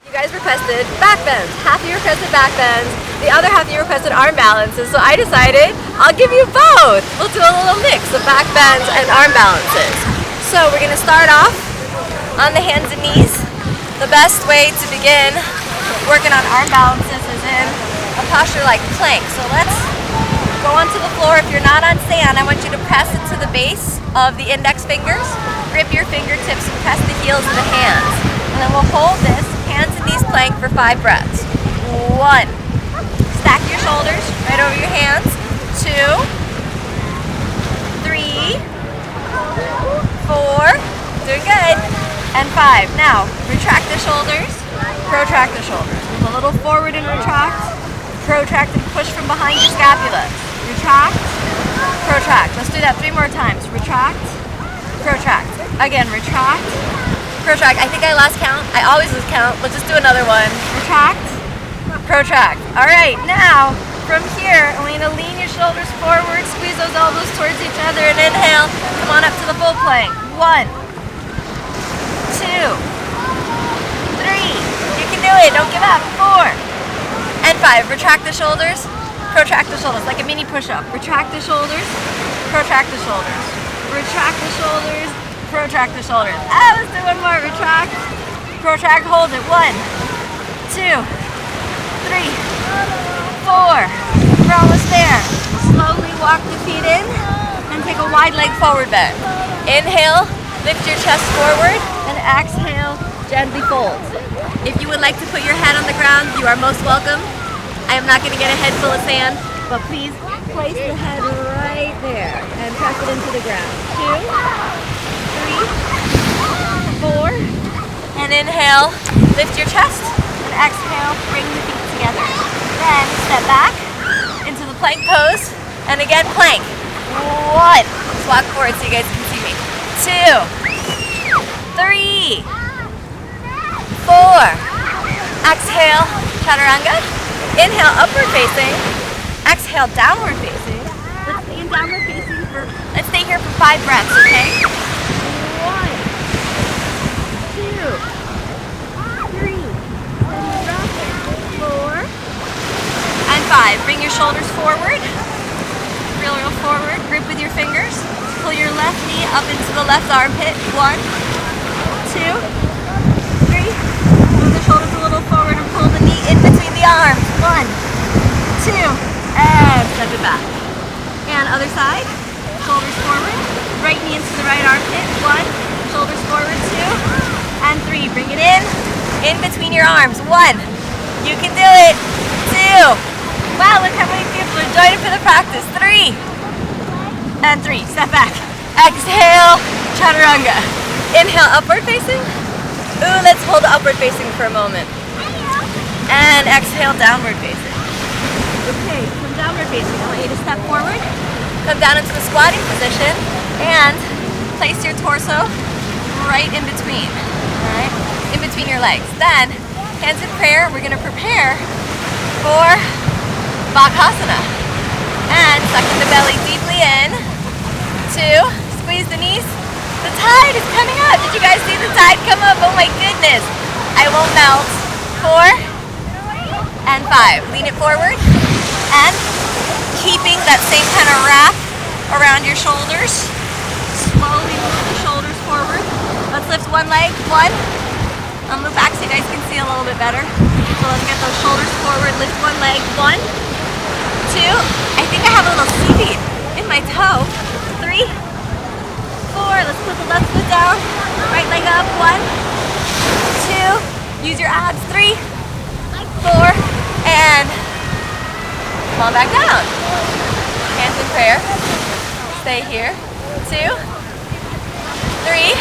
You guys requested backbends. Half of you requested backbends, the other half of you requested arm balances, so I decided I'll give you both. We'll do a little mix of backbends and arm balances. So we're going to start off on the hands and knees. The best way to begin working on arm balances is in a posture like plank. So let's go onto the floor. If you're not on stand, I want you to press it to the base of the index fingers. Grip your fingertips and press the heels of the hands. And then we'll hold this hands and knees plank for 5 breaths. 1. Stack your shoulders right over your hands. 2. 3. 4. Doing good. And 5. Now, retract the shoulders, protract the shoulders. Move a little forward and retract. Protract and push from behind your scapula. Retract, protract. Let's do that 3 more times. Retract, protract. Again, retract, protract. I think I lost count. I always lose count. Let's just do another one. Retract, protract. All right, now from here, I'm going to lean your shoulders forward, squeeze those elbows towards each other, and inhale. Come on up to the full plank. 1, 2, 3. You can do it. Don't give up. 4 and 5. Retract the shoulders, protract the shoulders, like a mini push-up. Retract the shoulders, protract the shoulders. Retract the shoulders, protract the shoulders. Let's do one more. Retract, protract, hold it. 1, 2, 3, 4. We're almost there. Slowly walk the feet in and take a wide leg forward bend. Inhale, lift your chest forward, and exhale, gently fold. If you would like to put your head on the ground, you are most welcome. I am not going to get a head full of sand, but please place the head right there and press it into the ground. 2, 3, 4, and inhale, lift your chest, and exhale, bring the feet together. Then step back into the plank pose, and again plank. 1, let's walk forward so you guys can see me. 2, 3, 4. Exhale, chaturanga. Inhale, upward facing. Exhale, downward facing. Let's stay in downward facing let's stay here for 5 breaths, okay? 1, 2, 3, and drop it. 4 and 5. Bring your shoulders forward. Real forward. Grip with your fingers. Pull your left knee up into the left armpit. 1, 2, 3. Move the shoulders a little forward and pull the knee in between the arms. 1, 2, and step it back. And other side. Shoulders forward. Right knee into the right armpit. 1, shoulders forward. 2, and 3. Bring it in between your arms. 1, you can do it. 2, wow, look how many people are joining for the practice. 3, and 3. Step back. Exhale, chaturanga. Inhale, upward facing. Ooh, let's hold upward facing for a moment. And exhale, downward facing. Okay, from downward facing, I want you to step forward, come down into the squatting position, and place your torso right in between. Alright? In between your legs. Then, hands in prayer, we're going to prepare for Bakasana. And sucking the belly deeply in. 2, squeeze the knees. The tide is coming up. Did you guys see the tide come up? Oh my goodness. I won't melt. 4 and 5. Lean it forward. And keeping that same kind of wrap around your shoulders. Slowly move the shoulders forward. Let's lift one leg. 1. I'll move back so you guys can see a little bit better. So let's get those shoulders forward. Lift one leg. 1, 2. I think I have a little seaweed in my toe. 3, 4. Let's put the left foot down. Right leg up. 1, 2. Use your abs. 3, 4, and come on back down. Hands in prayer. Stay here. 2, 3,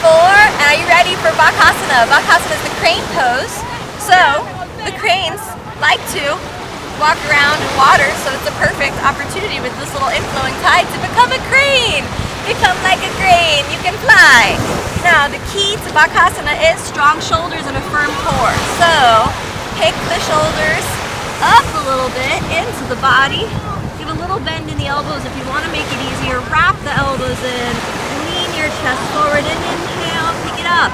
4. And are you ready for Bakasana? Bakasana is the crane pose. So the cranes like to walk around in water, so it's a perfect opportunity with this little inflowing tide to become a crane. Become like a crane. You can fly. Now the key to Bakasana is strong shoulders and a firm core. So pick the shoulders up a little bit into the body. Give a little bend in the elbows if you want to make it easier. Wrap the elbows in. Lean your chest forward and inhale. Pick it up.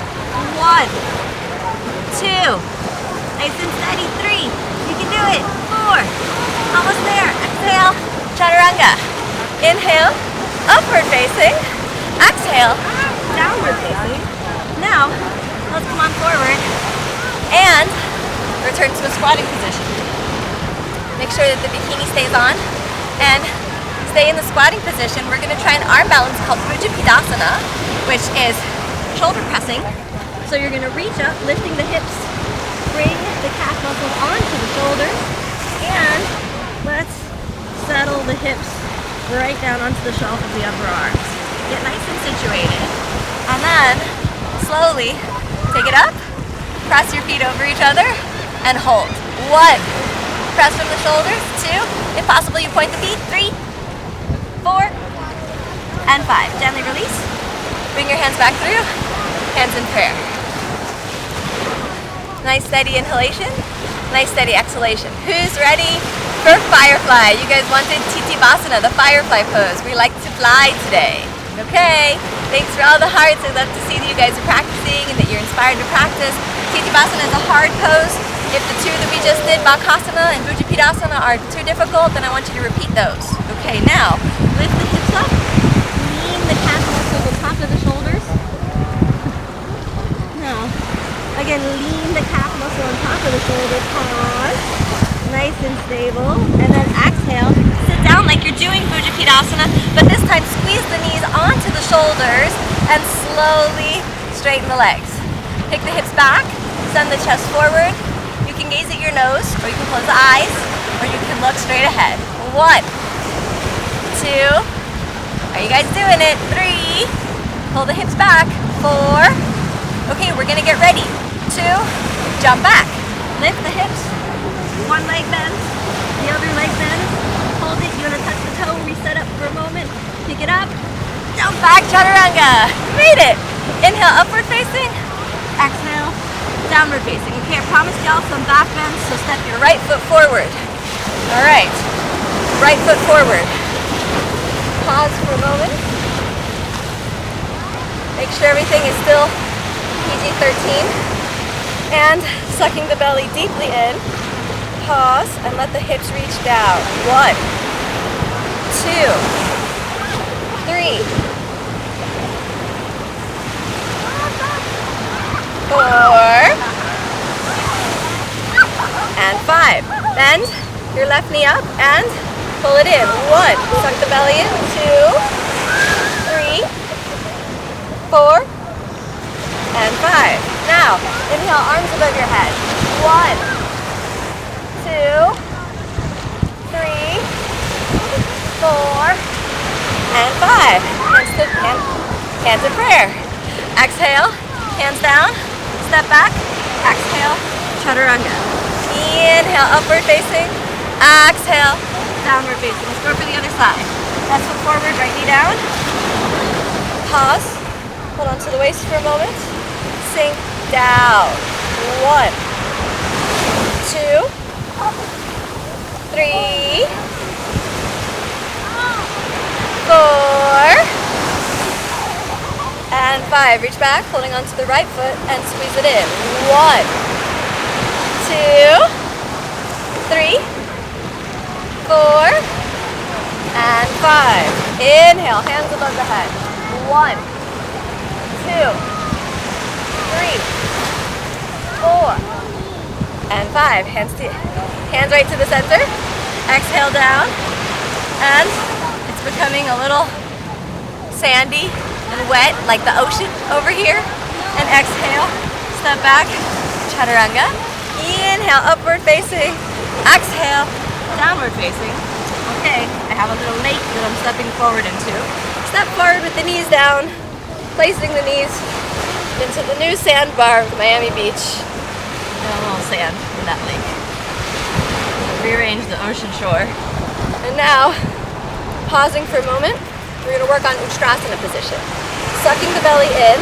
1, 2, 2. Nice and steady. 3. You can do it. 4. Almost there. Exhale. Chaturanga. Inhale. Upward facing. Exhale. Downward facing. Now, let's come on forward and return to a squatting position. Make sure that the bikini stays on and stay in the squatting position. We're going to try an arm balance called Bujapidasana, which is shoulder pressing. So you're going to reach up, lifting the hips, bring the calf muscles onto the shoulders, and let's settle the hips right down onto the shelf of the upper arms. Get nice and situated, and then slowly take it up, press your feet over each other, and hold. 1. Press from the shoulders. 2. If possible, you point the feet. 3, 4, and 5. Gently release. Bring your hands back through. Hands in prayer. Nice steady inhalation. Nice steady exhalation. Who's ready for firefly? You guys wanted Titibasana, the firefly pose. We like to fly today. Okay. Thanks for all the hearts. I love to see that you guys are practicing and that you're inspired to practice. Titibasana is a hard pose. If the two that we just did, Bakasana and Bujapidasana, are too difficult, then I want you to repeat those. Okay, now lift the hips up, lean the calf muscles on top of the shoulders. Now, again, lean the calf muscle on top of the shoulder. Pause, nice and stable, and then exhale. Sit down like you're doing Bujapidasana, but this time squeeze the knees onto the shoulders and slowly straighten the legs. Pick the hips back, send the chest forward. You can gaze at your nose, or you can close the eyes, or you can look straight ahead. 1, 2, are you guys doing it? 3, pull the hips back. 4, okay, we're gonna get ready. 2, jump back. Lift the hips, one leg bends, the other leg bends. Hold it, you wanna touch the toe, reset up for a moment, pick it up, jump back, chaturanga. You made it. Inhale, upward facing. Exhale, downward facing. Okay, I promised y'all some back bends, so step your right foot forward. All right, right foot forward. Pause for a moment. Make sure everything is still PG-13. And sucking the belly deeply in. Pause and let the hips reach down. 1, 2, 3, 4, and 5. Bend your left knee up and pull it in. 1, suck the belly in. 2, 3, 4, and 5. Now, inhale, arms above your head. 1, 2, 3, 4, and 5. Hands in prayer. Exhale, hands down, step back, exhale, chaturanga. Inhale, upward facing, exhale, downward facing. Let's go for the other side. Left foot forward, right knee down. Pause, hold on to the waist for a moment. Sink down. 1, 2, 3, 4, and 5. Reach back, holding onto the right foot and squeeze it in. 1, 2, 3, 4, and 5. Inhale, hands above the head. 1, 2, 3, 4, and 5. Hands right to the center. Exhale down, and it's becoming a little sandy and wet, like the ocean over here. And exhale, step back, chaturanga. Inhale, upward facing. Exhale, downward facing. Okay, I have a little lake that I'm stepping forward into. Step forward with the knees down, placing the knees into the new sandbar of Miami Beach. And a little sand in that lake. Rearrange the ocean shore. And now, pausing for a moment, we're going to work on Ustrasana position. Sucking the belly in.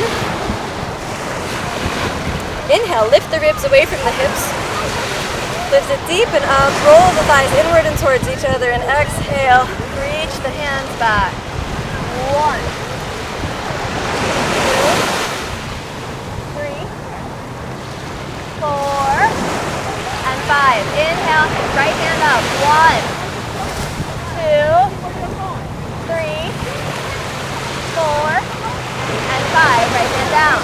Inhale, lift the ribs away from the hips. Lift it deep and up. Roll the thighs inward and towards each other. And exhale, reach the hands back. 1, 2, 3, 4, 5, right hand down.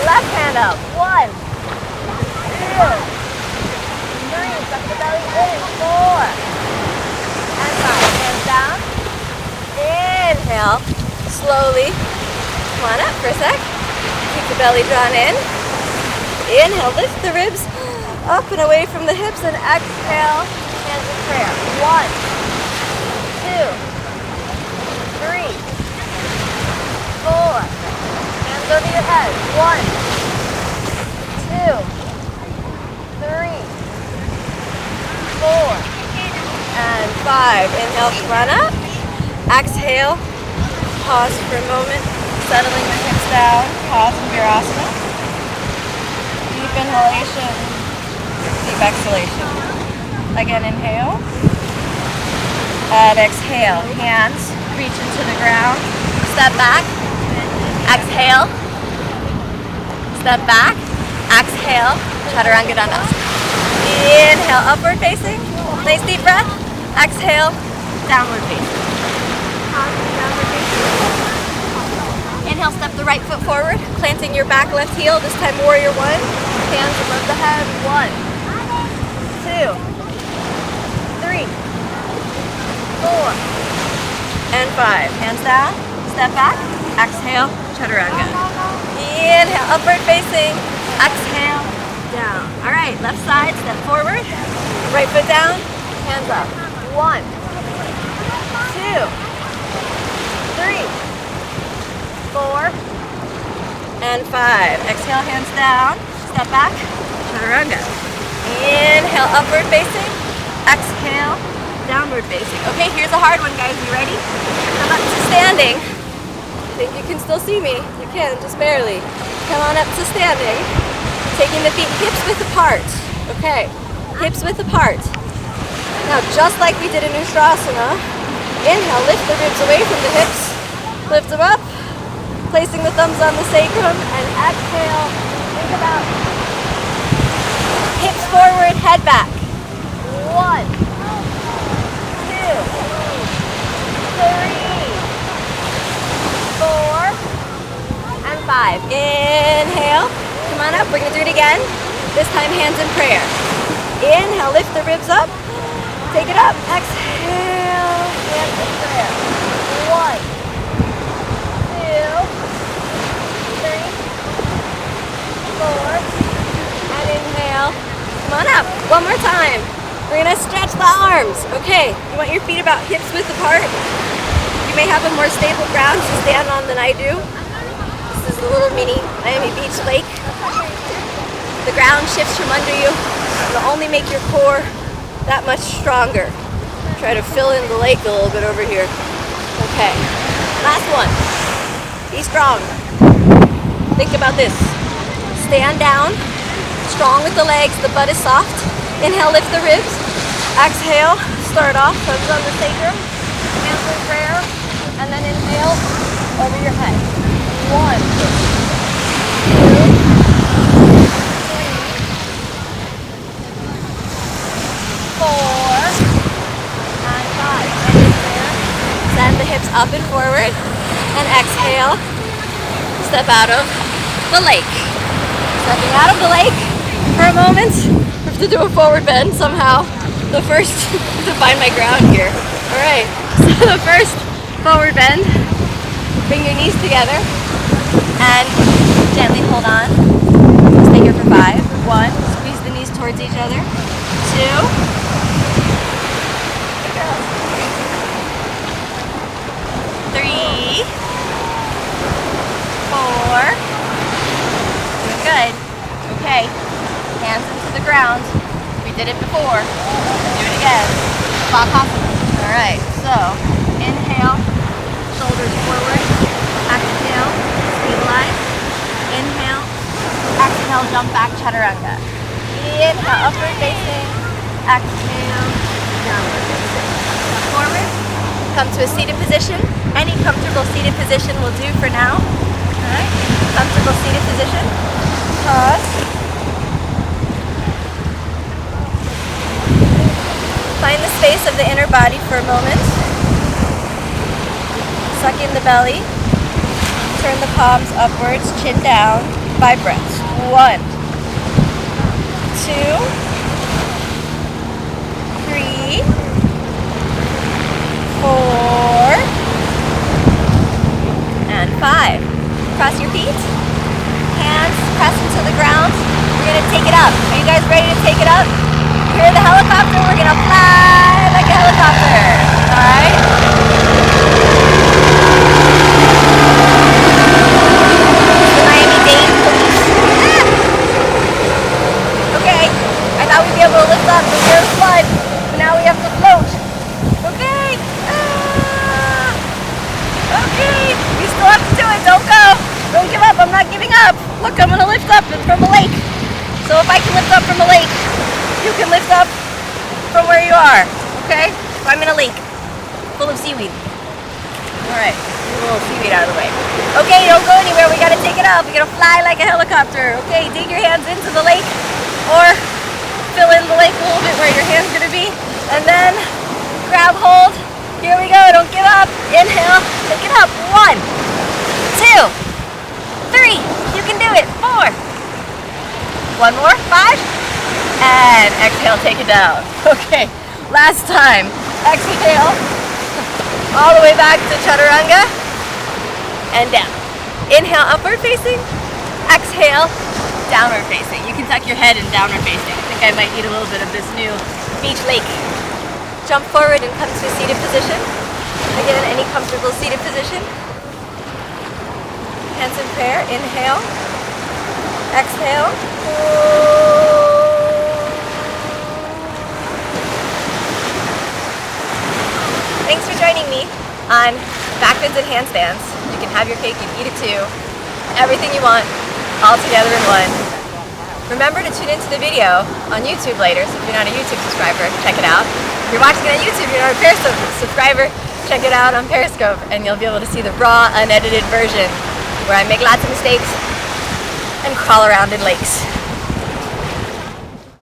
Left hand up. 1, 2, 3, suck the belly in. 4, and 5. Hands down. Inhale, slowly. Come on up for a sec. Keep the belly drawn in. Inhale, lift the ribs up and away from the hips, and exhale, hands in prayer. 1, 2, 3, 4. Hands over your head. 1, 2, 3, 4, and 5. Inhale, run up. Exhale, pause for a moment, settling the hips down. Pause in Virasana. Deep inhalation, deep exhalation. Again, inhale. And exhale. Hands reach into the ground. Step back. Exhale. Step back. Exhale. Chaturanga Dandasana. Inhale, upward facing. Nice deep breath. Exhale, downward facing. Downward facing. Inhale, step the right foot forward, planting your back left heel. This time, warrior 1. Hands above the head. 1, 2, 3, 4, and 5. Hands down. Step back. Exhale, chaturanga. Inhale, upward facing. Exhale, down. All right, left side, step forward. Right foot down, hands up. 1, 2, 3, 4, and 5. Exhale, hands down. Step back, chaturanga. Inhale, upward facing. Exhale, downward facing. Okay, here's a hard one, guys. You ready? Come up to standing. I think you can still see me. You can, just barely. Come on up to standing. Taking the feet hips width apart. Okay, hips width apart. Now, just like we did in Ustrasana, inhale, lift the ribs away from the hips. Lift them up, placing the thumbs on the sacrum, and exhale. Think about hips forward, head back. 1, 2, 3, 4, and 5. Inhale. Come on up. We're going to do it again. This time, hands in prayer. Inhale. Lift the ribs up. Take it up. Exhale. Hands in prayer. 1, 2, 3, 4. And inhale. Come on up. One more time. We're going to stretch the arms. Okay. You want your feet about hips width apart. You may have a more stable ground to stand on than I do. This is the little mini Miami Beach lake. The ground shifts from under you. It'll only make your core that much stronger. Try to fill in the lake a little bit over here. Okay, last one. Be strong. Think about this. Stand down, strong with the legs, the butt is soft. Inhale, lift the ribs. Exhale, start off, thumbs on the sacrum, hands in prayer, and then inhale over your head. 1, 2, 4, and 5. And inhale. Send the hips up and forward. And exhale. Step out of the lake. Stepping out of the lake for a moment. I have to do a forward bend somehow. The first, to find my ground here. Alright, so the first forward bend. Bring your knees together. And gently hold on. Stay here for 5. 1. Squeeze the knees towards each other. 2. 3, 4. Doing good. Okay. Hands into the ground. We did it before. Do it again. Bakasana. Alright, so inhale, shoulders forward. Exhale, stabilize. Inhale, exhale, jump back, chaturanga. Inhale, upward facing. Exhale, downward facing. Forward. Come to a seated position. Any comfortable seated position will do for now. Alright, comfortable seated position. Pause. Find the space of the inner body for a moment. Suck in the belly. turn the palms upwards, chin down. 5 breaths. 1, 2, 3, 4, and 5. Cross your feet. Hands press into the ground. We're going to take it up. Are you guys ready to take it up? Hear the helicopter? We're going to fly like a helicopter. Alright? The Miami-Dade police. Okay. I thought we'd be able to lift up the air flood, but now we have to float. Okay. Okay. You still have to do it. Don't go. Don't give up. I'm not giving up. Look, I'm going to lift up from a lake. So if I can lift up from a lake, you can lift up from where you are. Okay? So I'm in a lake full of seaweed. Alright. A little seaweed out of the way. Okay, don't go anywhere. We got to take it up. We got to fly like a helicopter. Okay, dig your hands into the lake or fill in the lake a little bit where your hand's going to be. And then grab hold. Here we go. Don't give up. Inhale. Take it up. 1, 2, 3. You can do it. 4. 1 more. 5. And exhale. Take it down. Okay. Last time. Exhale. All the way back to chaturanga. And down. Inhale. Upward facing. Exhale. Downward facing. You can tuck your head in downward facing. I think I might need a little bit of this new beach lake. Jump forward and come to a seated position. Again, any comfortable seated position. Hands in prayer. Inhale. Exhale. Thanks for joining me on Backbends and handstands. You can have your cake, you can eat it too. Everything you want, all together in one. Remember to tune into the video on YouTube later, so if you're not a YouTube subscriber, check it out. If you're watching it on YouTube, you're not a Periscope subscriber, check it out on Periscope, and you'll be able to see the raw, unedited version where I make lots of mistakes and crawl around in lakes.